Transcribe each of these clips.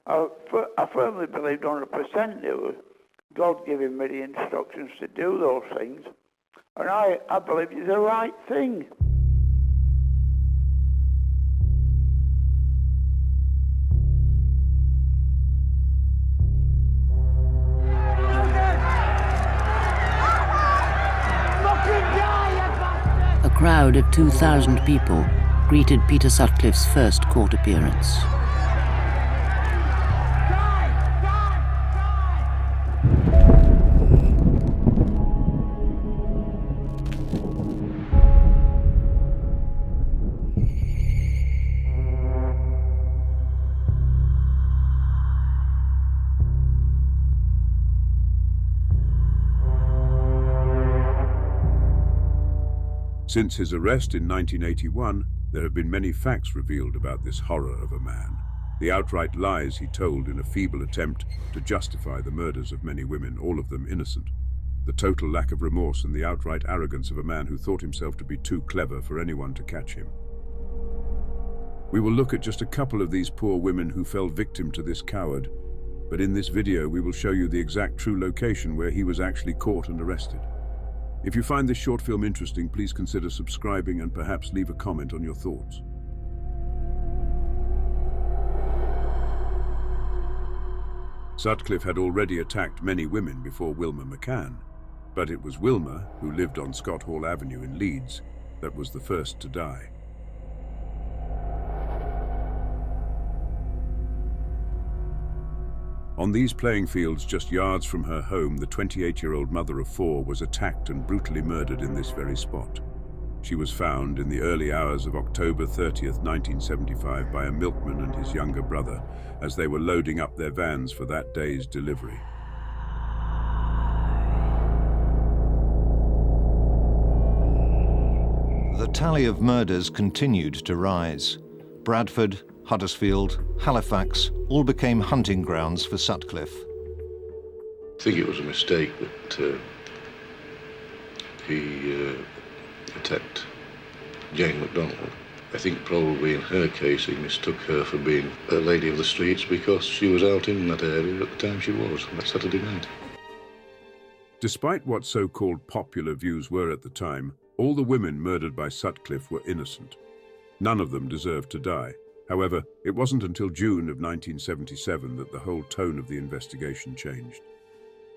I firmly believed 100% it was God giving me the instructions to do those things, and I believed it's the right thing. A crowd of 2,000 people greeted Peter Sutcliffe's first court appearance. Since his arrest in 1981, there have been many facts revealed about this horror of a man. The outright lies he told in a feeble attempt to justify the murders of many women, all of them innocent. The total lack of remorse and the outright arrogance of a man who thought himself to be too clever for anyone to catch him. We will look at just a couple of these poor women who fell victim to this coward, but in this video we will show you the exact true location where he was actually caught and arrested. If you find this short film interesting, please consider subscribing and perhaps leave a comment on your thoughts. Sutcliffe had already attacked many women before Wilma McCann, but it was Wilma, who lived on Scott Hall Avenue in Leeds, that was the first to die. On these playing fields just yards from her home, the 28-year-old mother of four was attacked and brutally murdered in this very spot. She was found in the early hours of October 30th, 1975 by a milkman and his younger brother as they were loading up their vans for that day's delivery. The tally of murders continued to rise. Bradford, Huddersfield, Halifax all became hunting grounds for Sutcliffe. I think it was a mistake that he attacked Jane MacDonald. I think probably in her case he mistook her for being a lady of the streets because she was out in that area at the time she was, that Saturday night. Despite what so-called popular views were at the time, all the women murdered by Sutcliffe were innocent. None of them deserved to die. However, it wasn't until June of 1977 that the whole tone of the investigation changed.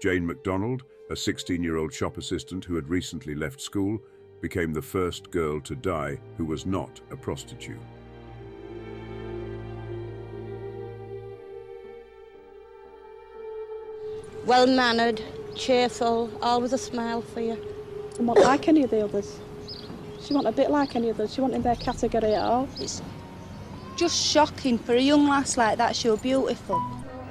Jane MacDonald, a 16-year-old shop assistant who had recently left school, became the first girl to die who was not a prostitute. Well-mannered, cheerful, always a smile for you. And not like any of the others. She wasn't a bit like any others. She wasn't in their category at all. It's just shocking for a young lass like that. She was beautiful.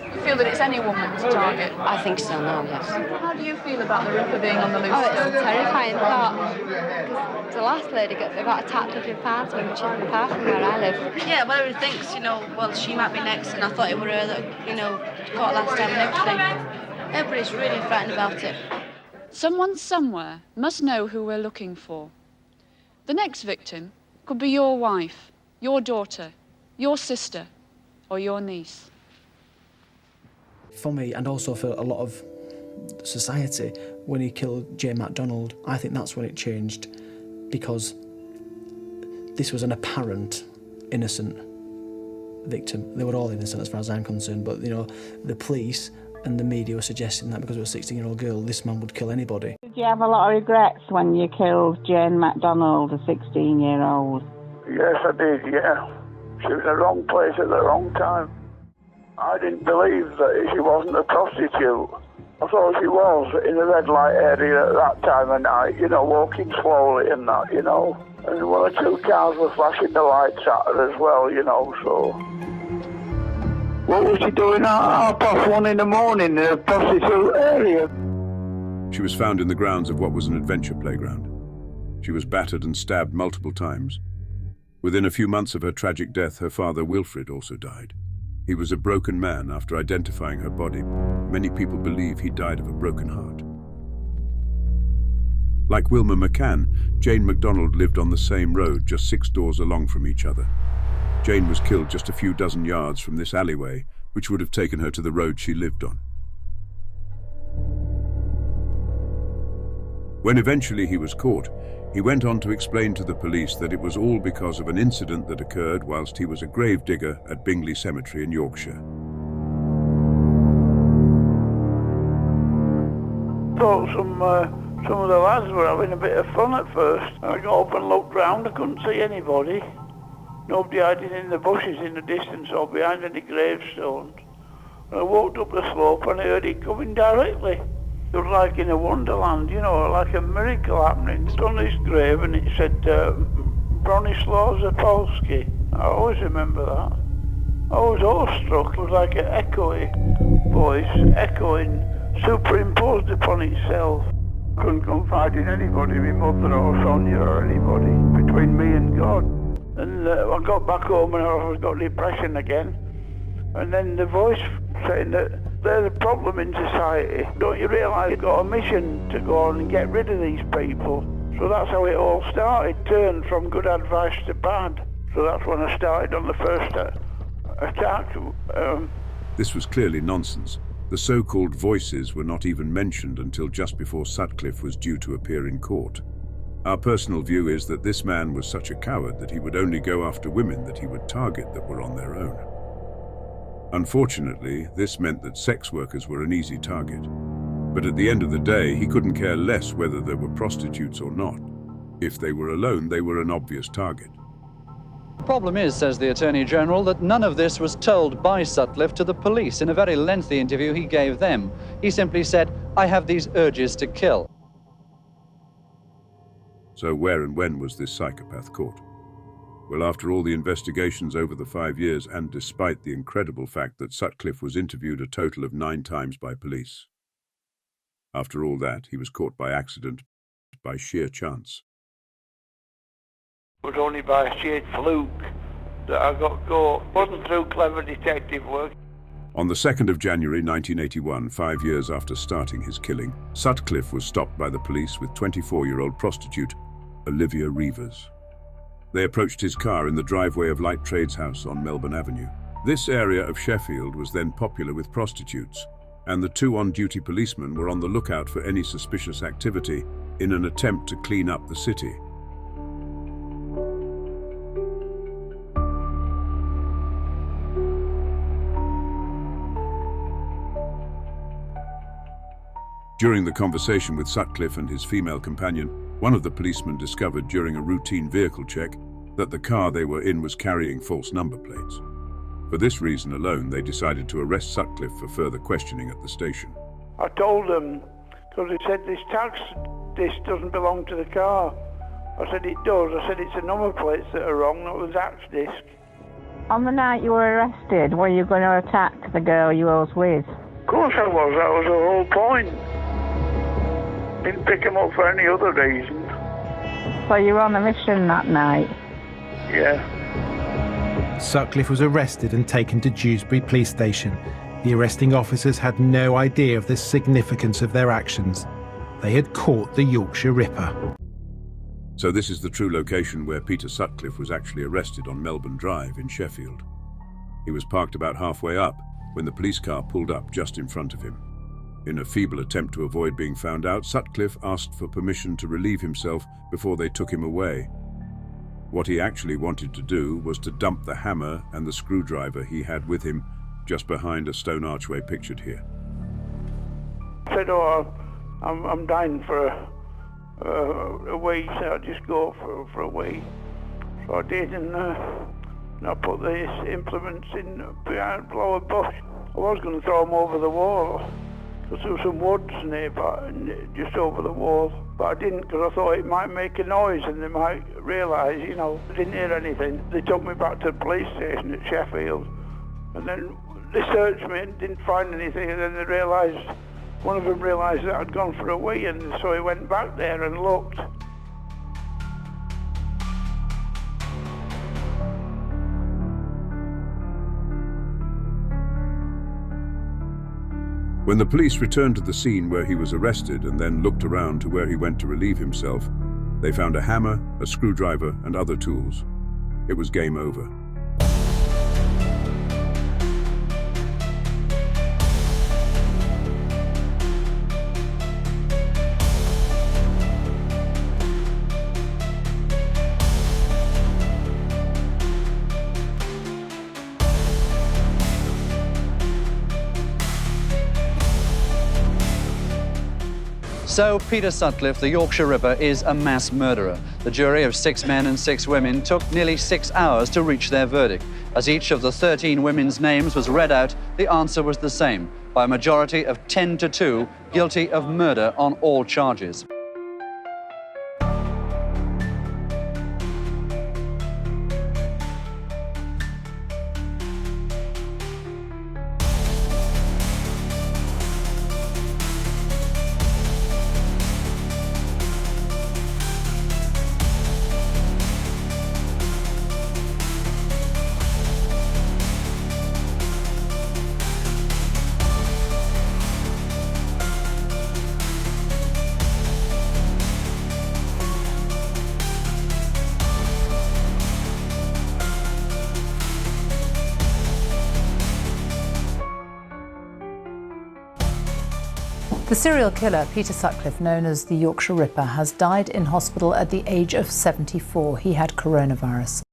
You feel that it's any woman to target? I think so now, yes. How do you feel about the Ripper being on the loose? Oh, it's a terrifying thought. Because the last lady got attacked up in Parkman, which isn't far from where I live. Yeah, well, everyone thinks, well, she might be next, and I thought it were her that, caught last time and everything. Everybody's really frightened about it. Someone somewhere must know who we're looking for. The next victim could be your wife, your daughter, your sister, or your niece. For me, and also for a lot of society, when he killed Jane MacDonald, I think that's when it changed, because this was an apparent innocent victim. They were all innocent as far as I'm concerned, but the police and the media were suggesting that because it was a 16-year-old girl, this man would kill anybody. Did you have a lot of regrets when you killed Jane MacDonald, a 16-year-old? Yes, I did, yeah. She was in the wrong place at the wrong time. I didn't believe that she wasn't a prostitute. I thought she was in the red light area at that time of night, walking slowly and that, And one or two cars were flashing the lights at her as well, so... What was she doing at 1:30 in the morning in a prostitute area? She was found in the grounds of what was an adventure playground. She was battered and stabbed multiple times. Within a few months of her tragic death, her father, Wilfred, also died. He was a broken man. After identifying her body, many people believe he died of a broken heart. Like Wilma McCann, Jane MacDonald lived on the same road, just 6 doors along from each other. Jane was killed just a few dozen yards from this alleyway which would have taken her to the road she lived on. When eventually he was caught, he went on to explain to the police that it was all because of an incident that occurred whilst he was a gravedigger at Bingley Cemetery in Yorkshire. Thought some of the lads were having a bit of fun at first. I got up and looked round, I couldn't see anybody. Nobody hiding in the bushes in the distance or behind any gravestones. And I walked up the slope and I heard it coming directly. It was like in a wonderland, you know, like a miracle happening. It's on this grave and it said Bronislaw Zapolsky. I always remember that. I was awestruck. It was like an echoey voice, echoing, superimposed upon itself. Couldn't confide in anybody, my mother or Sonia or anybody, between me and God. And I got back home and I got depression again. And then the voice saying that there's a problem in society. Don't you realise you've got a mission to go on and get rid of these people? So that's how it all started, turned from good advice to bad. So that's when I started on the first attack. This was clearly nonsense. The so-called voices were not even mentioned until just before Sutcliffe was due to appear in court. Our personal view is that this man was such a coward that he would only go after women that he would target that were on their own. Unfortunately, this meant that sex workers were an easy target. But at the end of the day, he couldn't care less whether there were prostitutes or not. If they were alone, they were an obvious target. The problem is, says the Attorney General, that none of this was told by Sutcliffe to the police in a very lengthy interview he gave them. He simply said, "I have these urges to kill." So where and when was this psychopath caught? Well, after all the investigations over the 5 years, and despite the incredible fact that Sutcliffe was interviewed a total of 9 times by police. After all that, he was caught by accident, by sheer chance. It was only by sheer fluke that I got caught. It wasn't through clever detective work. On the 2nd of January 1981, 5 years after starting his killing, Sutcliffe was stopped by the police with 24-year-old prostitute Olivia Reevers. They approached his car in the driveway of Light Trades House on Melbourne Avenue. This area of Sheffield was then popular with prostitutes, and the 2 on-duty policemen were on the lookout for any suspicious activity in an attempt to clean up the city. During the conversation with Sutcliffe and his female companion, one of the policemen discovered during a routine vehicle check that the car they were in was carrying false number plates. For this reason alone, they decided to arrest Sutcliffe for further questioning at the station. I told them, because they said this tax disc doesn't belong to the car. I said it does. I said it's the number plates that are wrong, not the tax disc. On the night you were arrested, were you going to attack the girl you was with? Of course I was. That was the whole point. Didn't pick him up for any other reason. So you were on a mission that night? Yeah. Sutcliffe was arrested and taken to Dewsbury Police Station. The arresting officers had no idea of the significance of their actions. They had caught the Yorkshire Ripper. So this is the true location where Peter Sutcliffe was actually arrested on Melbourne Drive in Sheffield. He was parked about halfway up when the police car pulled up just in front of him. In a feeble attempt to avoid being found out, Sutcliffe asked for permission to relieve himself before they took him away. What he actually wanted to do was to dump the hammer and the screwdriver he had with him just behind a stone archway pictured here. I said, I'm dying for a wee, so I'll just go for a wee. So I did, and I put these implements in behind below a bush. I was going to throw them over the wall, because there were some woods nearby, just over the wall. But I didn't, because I thought it might make a noise and they might realise, I didn't hear anything. They took me back to the police station at Sheffield, and then they searched me and didn't find anything, and then they realised, one of them realised that I'd gone for a wee, and so he went back there and looked. When the police returned to the scene where he was arrested and then looked around to where he went to relieve himself, they found a hammer, a screwdriver, and other tools. It was game over. So Peter Sutcliffe, the Yorkshire Ripper, is a mass murderer. The jury of 6 men and 6 women took nearly 6 hours to reach their verdict. As each of the 13 women's names was read out, the answer was the same, by a majority of 10 to 2, guilty of murder on all charges. The serial killer, Peter Sutcliffe, known as the Yorkshire Ripper, has died in hospital at the age of 74. He had coronavirus.